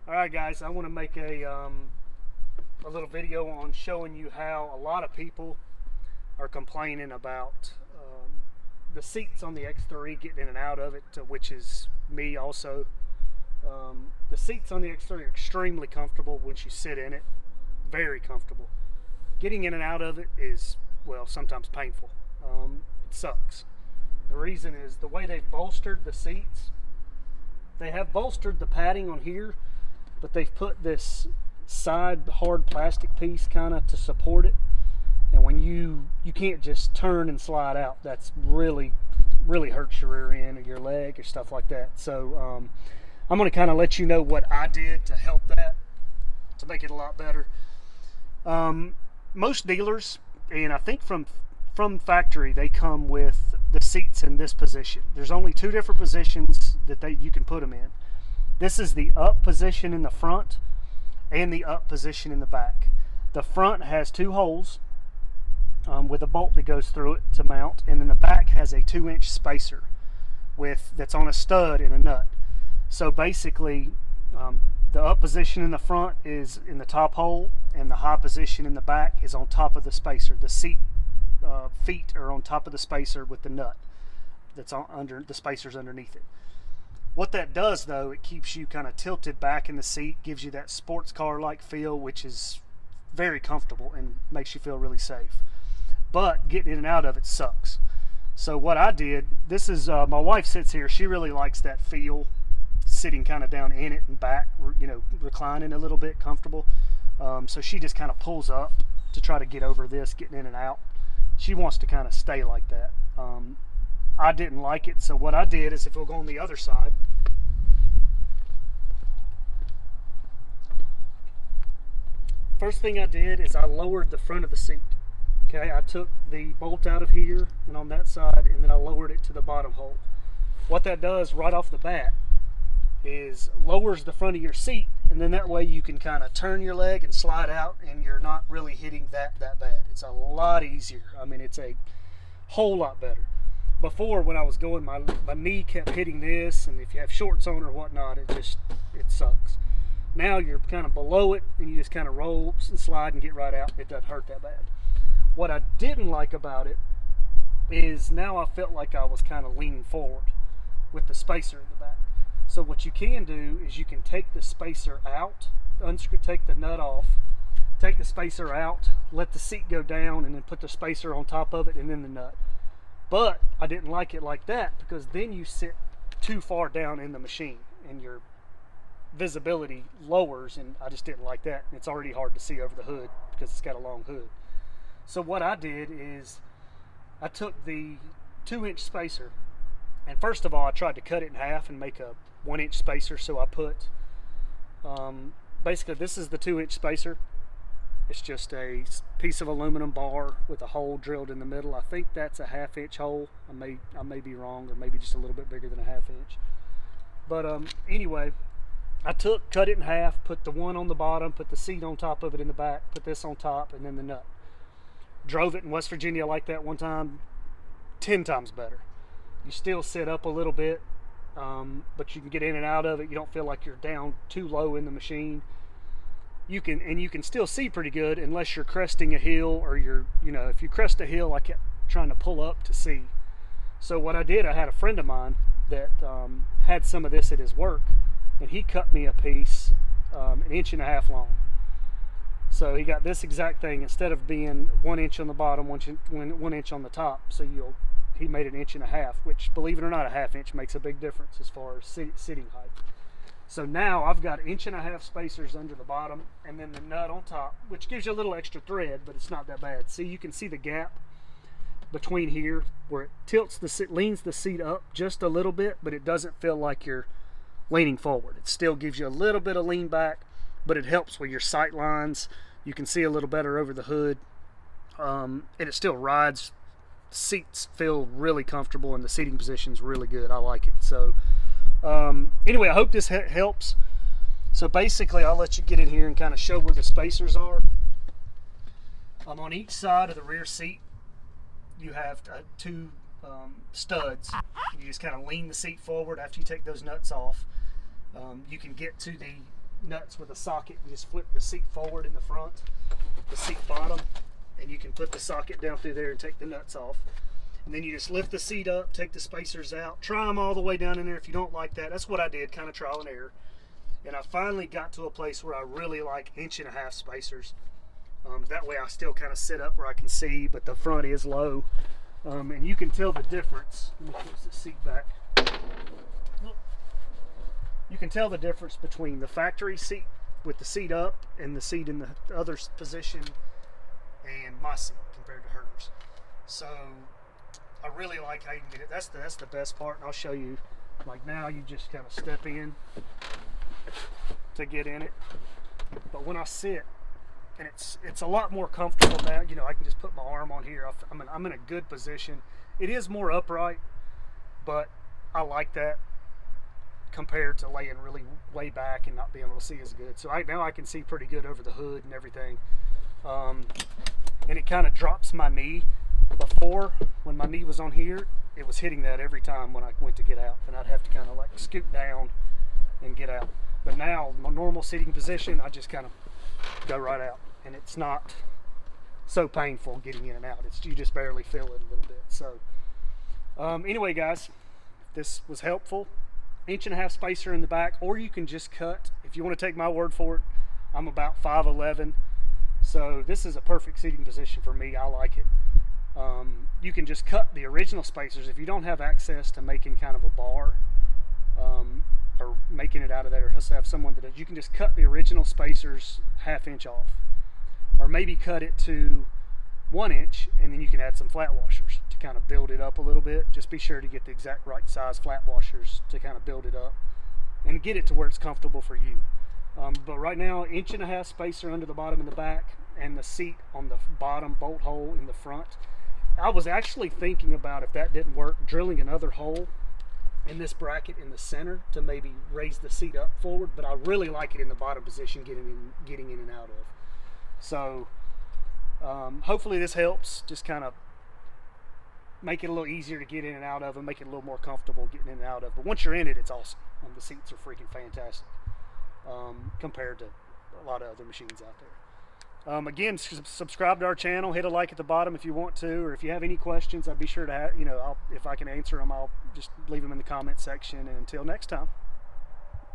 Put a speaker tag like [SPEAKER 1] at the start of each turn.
[SPEAKER 1] All right, guys, I want to make a little video on showing you how a lot of people are complaining about the seats on the X3, getting in and out of it, which is me also. The seats on the X3 are extremely comfortable once you sit in it, very comfortable. Getting in and out of it is, well, sometimes painful. It sucks. The reason is the way they've bolstered the seats. They have bolstered the padding on here, but they've put this side hard plastic piece kind of to support it. And when you can't just turn and slide out, that's really hurts your rear end or your leg or stuff like that. So I'm going to kind of let you know what I did to help that, to make it a lot better. Most dealers, and I think from factory, they come with the seats in this position. There's only two different positions that you can put them in. This is the up position in the front and the up position in the back. The front has two holes with a bolt that goes through it to mount, and then the back has a 2-inch spacer that's on a stud and a nut. So basically, the up position in the front is in the top hole, and the high position in the back is on top of the spacer. The seat feet are on top of the spacer with the nut that's under the spacers underneath it. What that does, though, it keeps you kind of tilted back in the seat, gives you that sports car like feel, which is very comfortable and makes you feel really safe. But getting in and out of it sucks. So what I did, this is my wife sits here, she really likes that feel, sitting kind of down in it and back, reclining a little bit, comfortable. So she just kind of pulls up to try to get over this, getting in and out. She wants to kind of stay like that. I didn't like it, so what I did is, if we'll go on the other side, first thing I did is I lowered the front of the seat. Okay, I took the bolt out of here and on that side, and then I lowered it to the bottom hole. What that does right off the bat is lowers the front of your seat, and then that way you can kind of turn your leg and slide out, and you're not really hitting that bad. It's a lot easier. I mean, it's a whole lot better. Before, when I was going, my knee kept hitting this, and if you have shorts on or whatnot, it sucks. Now you're kind of below it, and you just kind of roll and slide and get right out. It doesn't hurt that bad. What I didn't like about it is now I felt like I was kind of leaning forward with the spacer in the back. So what you can do is you can take the spacer out, take the nut off, take the spacer out, let the seat go down, and then put the spacer on top of it, and then the nut. But I didn't like it like that, because then you sit too far down in the machine and your visibility lowers, and I just didn't like that. It's already hard to see over the hood because it's got a long hood. So what I did is I took the 2-inch spacer, and first of all I tried to cut it in half and make a 1-inch spacer. So I put basically, this is the 2-inch spacer. It's just a piece of aluminum bar with a hole drilled in the middle. I think that's a 1/2-inch hole. I may be wrong, or maybe just a little bit bigger than a 1/2 inch. But anyway, I cut it in half, put the one on the bottom, put the seat on top of it in the back, put this on top, and then the nut. Drove it in West Virginia like that one time, 10 times better. You still sit up a little bit, but you can get in and out of it. You don't feel like you're down too low in the machine. You can still see pretty good unless you're cresting a hill, or if you crest a hill, I kept trying to pull up to see. So what I did, I had a friend of mine that had some of this at his work, and he cut me a piece 1.5 inches long. So he got this exact thing, instead of being 1 inch on the bottom, 1 inch on the top. So he made 1.5 inches, which, believe it or not, a 1/2 inch makes a big difference as far as sitting height. So now I've got 1.5 inch spacers under the bottom, and then the nut on top, which gives you a little extra thread, but it's not that bad. See, you can see the gap between here where it leans the seat up just a little bit, but it doesn't feel like you're leaning forward. It still gives you a little bit of lean back, but it helps with your sight lines. You can see a little better over the hood, and it still rides. Seats feel really comfortable, and the seating position is really good. I like it. So anyway, I hope this helps. So basically, I'll let you get in here and kind of show where the spacers are. On each side of the rear seat, you have two studs. You just kind of lean the seat forward after you take those nuts off. You can get to nuts with a socket. You just flip the seat forward in the front, the seat bottom, and you can put the socket down through there and take the nuts off. And then you just lift the seat up, take the spacers out, try them all the way down in there. If you don't like that, that's what I did, kind of trial and error. And I finally got to a place where I really like 1.5 inch spacers. That way I still kind of sit up where I can see, but the front is low. And you can tell the difference. Let me close the seat back. You can tell the difference between the factory seat with the seat up and the seat in the other position and my seat compared to hers. So I really like how you can get it. That's the best part, and I'll show you. Like now you just kind of step in to get in it. But when I sit, and it's a lot more comfortable now. You know, I can just put my arm on here. I'm in a good position. It is more upright, but I like that compared to laying really way back and not being able to see as good. So now I can see pretty good over the hood and everything. And it kind of drops my knee. Before, when my knee was on here, it was hitting that every time when I went to get out, and I'd have to kind of like scoot down and get out. But now, my normal seating position, I just kind of go right out, and it's not so painful getting in and out. You just barely feel it a little bit. So anyway, guys, this was helpful. 1.5 inch spacer in the back, or you can just cut. If you want to take my word for it, I'm about 5'11", so this is a perfect seating position for me. I like it. You can just cut the original spacers if you don't have access to making kind of a bar or making it out of there. Just have someone that does. You can just cut the original spacers 1/2 inch off, or maybe cut it to 1 inch, and then you can add some flat washers to kind of build it up a little bit. Just be sure to get the exact right size flat washers to kind of build it up and get it to where it's comfortable for you. But right now, 1.5 inch spacer under the bottom and the back, and the seat on the bottom bolt hole in the front. I was actually thinking about, if that didn't work, drilling another hole in this bracket in the center to maybe raise the seat up forward, but I really like it in the bottom position, getting in and out of. So hopefully this helps, just kind of make it a little easier to get in and out of, and make it a little more comfortable getting in and out of. But once you're in it, it's awesome. The seats are freaking fantastic compared to a lot of other machines out there. Again, subscribe to our channel, hit a like at the bottom if you want to, or if you have any questions, I'd be sure to have, if I can answer them, I'll just leave them in the comment section. And until next time.